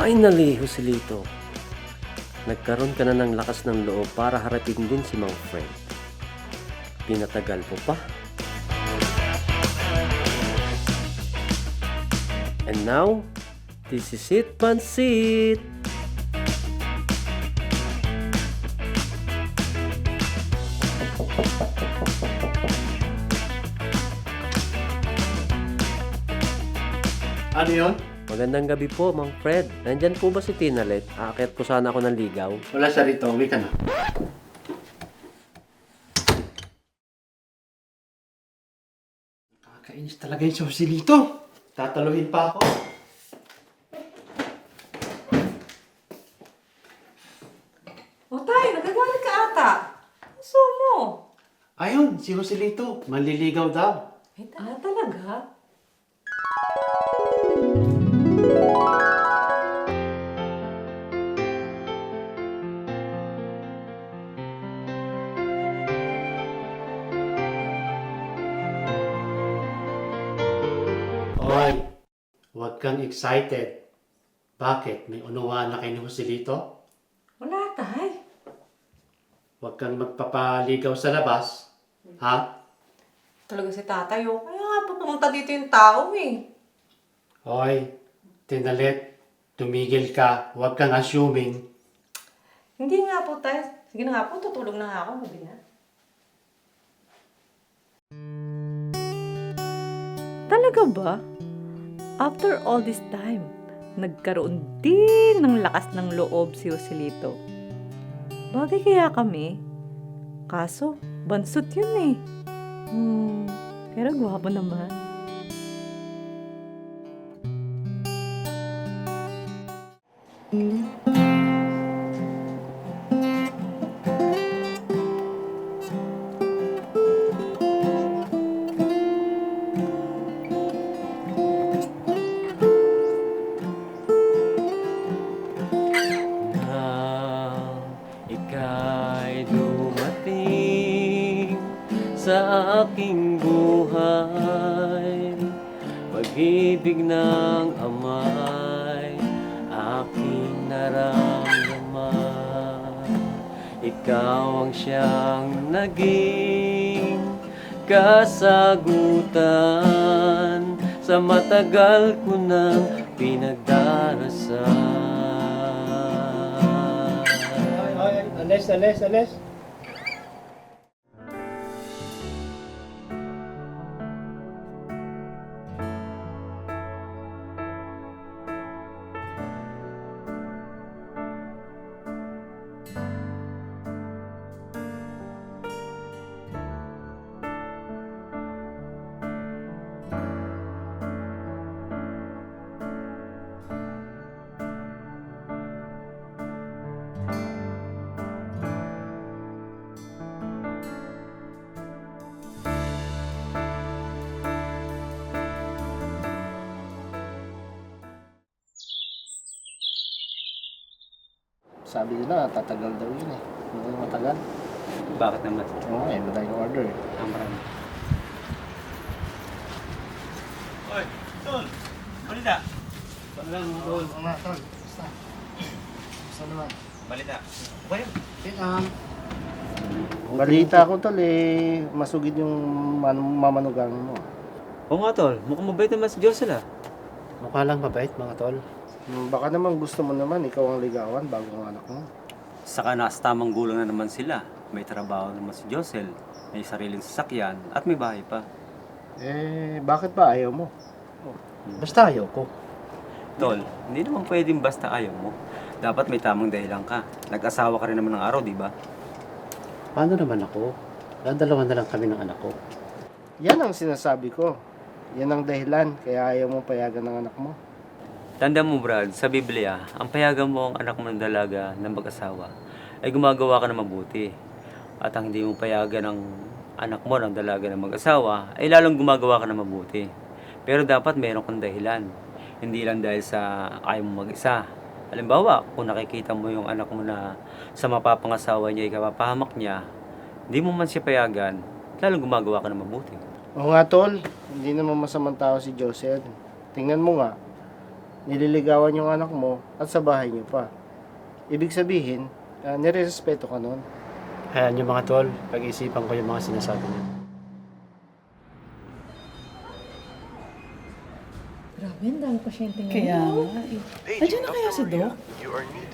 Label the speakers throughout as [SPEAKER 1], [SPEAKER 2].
[SPEAKER 1] Finally, Joselito. Nagkaroon ka na ng lakas ng loob para harapin din si Mang Fred. Pinatagal mo pa. And now, this is it, Pansit!
[SPEAKER 2] Ano yun?
[SPEAKER 1] Magandang gabi po, Mang Fred. Nandyan po ba si Tinalet? Aakyat po sana ako ng ligaw.
[SPEAKER 2] Wala siya rito. Uwi ka na. Nakakainis talaga yung Joselito. Tataluhin pa ako.
[SPEAKER 3] O tay, nagagalit ka ata. Gusto mo?
[SPEAKER 2] Ayun, si Joselito. Manliligaw daw.
[SPEAKER 3] Talaga?
[SPEAKER 2] Hoy, huwag kang excited. Bakit? May unawaan na kayo ni Joselito?
[SPEAKER 3] Wala tay.
[SPEAKER 2] Huwag kang magpapaligaw sa labas. Ha?
[SPEAKER 3] Talaga si tatay o. Kaya nga pa pumunta dito yung tao eh.
[SPEAKER 2] Hoy, Tinalet, tumigil ka. Huwag kang assuming.
[SPEAKER 3] Hindi nga po tay. Sige na nga po, tutulog na nga ako. Gabi na.
[SPEAKER 4] Talaga ba? After all this time, nagkaroon din ng lakas ng loob si Joselito. Bagay kaya kami? Kaso, bansot yun eh. Pero gwapo naman.
[SPEAKER 1] Ika'y dumating sa aking buhay. Pag-ibig ng amay aking naramdaman. Ikaw ang siyang naging kasagutan sa matagal ko nang pinagdarasan.
[SPEAKER 2] Alis. Sabi nila, tatagal daw yun eh. Hindi matagal.
[SPEAKER 1] Bakit naman?
[SPEAKER 2] Oo eh, madaling order eh.
[SPEAKER 1] Ang marami.
[SPEAKER 5] Oy, Tol! Balita!
[SPEAKER 2] Ano lang, tol? Oo nga, tol. Basta. Basta naman.
[SPEAKER 5] Balita. Okay yun.
[SPEAKER 2] Balita ko tol eh, masugid yung mamanugang mo.
[SPEAKER 5] Oo nga, Tol. Mukhang mabait naman si Josel ah.
[SPEAKER 2] Mukha lang mabait mga tol. Baka naman gusto mo naman, ikaw ang ligawan bago ang anak mo.
[SPEAKER 5] Saka nasa tamang gulang na naman sila. May trabaho naman si Josel. May sariling sasakyan at may bahay pa.
[SPEAKER 2] Eh, bakit ba ayaw mo? Basta ayaw ko.
[SPEAKER 5] Tol, hindi naman pwedeng basta ayaw mo. Dapat may tamang dahilan ka. Nag-asawa ka rin naman ng araw, di ba?
[SPEAKER 2] Paano naman ako? Dadalawan na lang kami ng anak ko. Yan ang sinasabi ko. Yan ang dahilan, kaya ayaw mo payagan ng anak mo.
[SPEAKER 5] Tanda mo, Brad, sa Biblia, ang payagan mo ang anak mo ng dalaga ng mag-asawa ay gumagawa ka na mabuti. At ang hindi mo payagan ng anak mo ng dalaga ng mag-asawa ay lalong gumagawa ka na mabuti. Pero dapat mayroon kang dahilan. Hindi lang dahil sa ayaw mo mag-isa. Halimbawa, kung nakikita mo yung anak mo na sa mapapangasawa niya, ikapapahamak niya, hindi mo man siya payagan, lalong gumagawa ka na mabuti.
[SPEAKER 2] Oo nga tol, hindi naman masamang tao si Joseph. Tingnan mo nga, nililigawan yung anak mo at sa bahay niyo pa. Ibig sabihin, nirerespeto ka nun.
[SPEAKER 6] Hayaan niyo mga tol, pag-isipan ko yung mga sinasabi niyo.
[SPEAKER 4] Grabe, ang dami pasyente ngayon.
[SPEAKER 7] Kaya nga eh. Andiyan na kaya si Doc?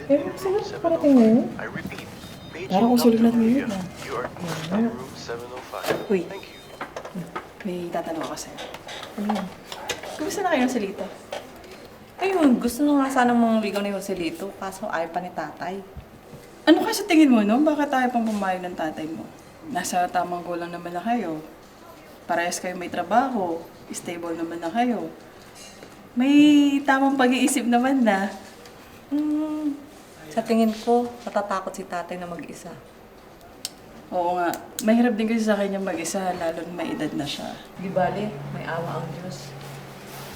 [SPEAKER 4] Eh, saan parating na yun?
[SPEAKER 7] Parang usulit natin yun ah. Uy,
[SPEAKER 8] Thank you.
[SPEAKER 7] may tatanong ako sa'yo. Kumusta na kayo ng Salita?
[SPEAKER 3] Ayun, gusto na nga sana mong ligaw ni Joselito, kaso ayaw pa ni tatay.
[SPEAKER 7] Ano kaya sa tingin mo, no? Bakit tayo pang pumayag ng tatay mo? Nasa tamang gulang naman na kayo. Parehas kayo may trabaho. Stable naman na kayo. May tamang pag-iisip naman na.
[SPEAKER 3] Sa tingin ko, natatakot si tatay na mag-isa.
[SPEAKER 7] Oo nga. Mahirap din kasi sa kanya mag-isa, lalo na may edad na siya.
[SPEAKER 3] Di bale, may awa ang Diyos.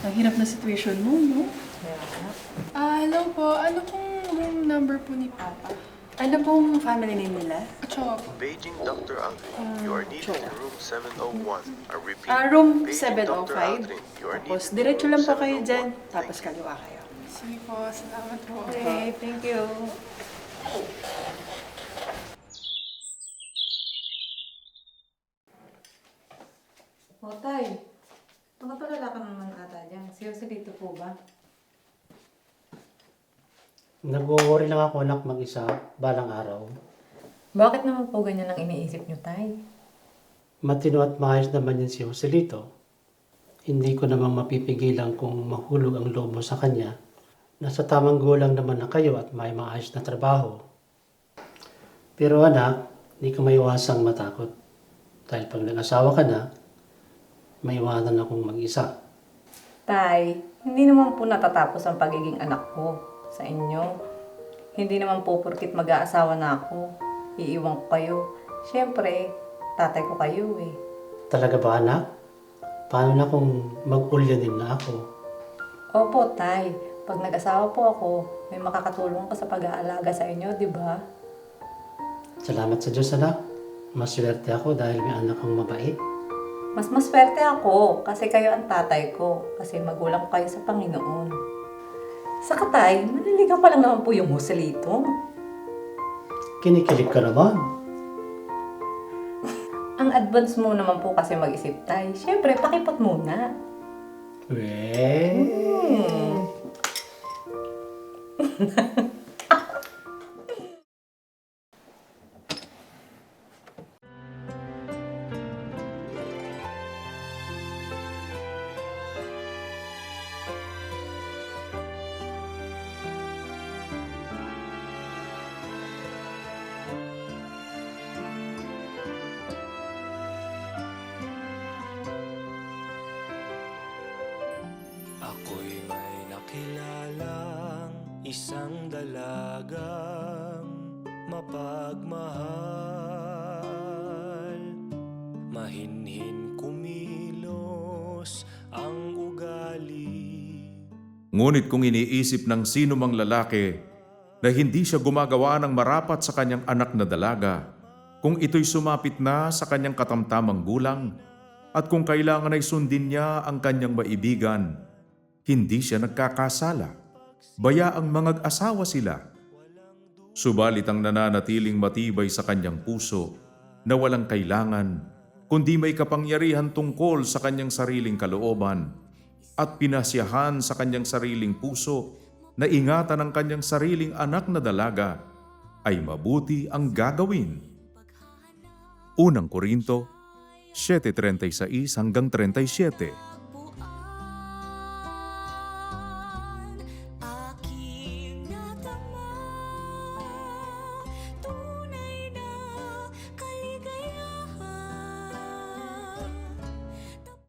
[SPEAKER 7] Ang hirap na situation mo, no?
[SPEAKER 3] Kaya nga.
[SPEAKER 9] Hello po. Ano pong room number po ni Papa?
[SPEAKER 7] Ano pong family name nila?
[SPEAKER 9] Ocho po.
[SPEAKER 8] Beijing Dr. Aldrin, you are needed in room 701. I repeat,
[SPEAKER 7] Room
[SPEAKER 8] Beijing Dr.
[SPEAKER 7] 705.
[SPEAKER 8] Aldrin, you are
[SPEAKER 7] Tapos,
[SPEAKER 8] needed in
[SPEAKER 7] diretso
[SPEAKER 8] room
[SPEAKER 7] lang po kayo
[SPEAKER 8] 701.
[SPEAKER 7] dyan.
[SPEAKER 8] Thank
[SPEAKER 7] Tapos,
[SPEAKER 8] you.
[SPEAKER 7] kaliwa kayo.
[SPEAKER 9] Sige po. Salamat po.
[SPEAKER 3] Okay, thank you. O, tay. Nakapalala ka naman ata dyan. Si Joselito po ba?
[SPEAKER 6] Nag-worry lang ako anak mag-isa, balang araw.
[SPEAKER 3] Bakit naman po ganyan ang iniisip niyo, tay?
[SPEAKER 6] Matino at maayos naman yan si Joselito. Hindi ko naman mapipigilan kung mahulog ang loob mo sa kanya. Nasa tamang gulang naman na kayo at may maayos na trabaho. Pero anak, hindi ka maiwasang matakot. Dahil pag nag-asawa ka na, maiwanan akong mag-isa.
[SPEAKER 3] Tay, hindi naman po natatapos ang pagiging anak ko sa inyo. Hindi naman po porkit mag-aasawa na ako, iiwan ko kayo. Siyempre, tatay ko kayo eh.
[SPEAKER 6] Talaga ba anak? Paano na kung mag-ulyanin na ako?
[SPEAKER 3] Opo, tay. Pag nag-asawa po ako, may makakatulong ko sa pag-aalaga sa inyo, di ba?
[SPEAKER 6] Salamat sa Diyos anak. Maswerte ako dahil may anak kang mabait.
[SPEAKER 3] Mas maswerte ako kasi kayo ang tatay ko. Kasi magulang ko kayo sa Panginoon. Sa katay, maliligaw pa lang naman po yung Joselito.
[SPEAKER 6] Kinikilig ka naman.
[SPEAKER 3] Ang advance mo naman po kasi mag-isip, tay. Siyempre, pakipot muna.
[SPEAKER 10] Ako'y may nakilalang isang dalagang mapagmahal. Mahinhin kumilos ang ugali.
[SPEAKER 11] Ngunit kung iniisip ng sino mang lalaki na hindi siya gumagawa ng marapat sa kanyang anak na dalaga, kung ito'y sumapit na sa kanyang katamtamang gulang, at kung kailangan ay sundin niya ang kanyang maibigan, hindi siya nagkakasala. Bayaang mangag-asawa sila. Subalit ang nananatiling matibay sa kanyang puso na walang kailangan, kundi may kapangyarihan tungkol sa kanyang sariling kalooban at pinasyahan sa kanyang sariling puso na ingatan ang kanyang sariling anak na dalaga, ay mabuti ang gagawin. Unang Korinto 7:36 hanggang 37.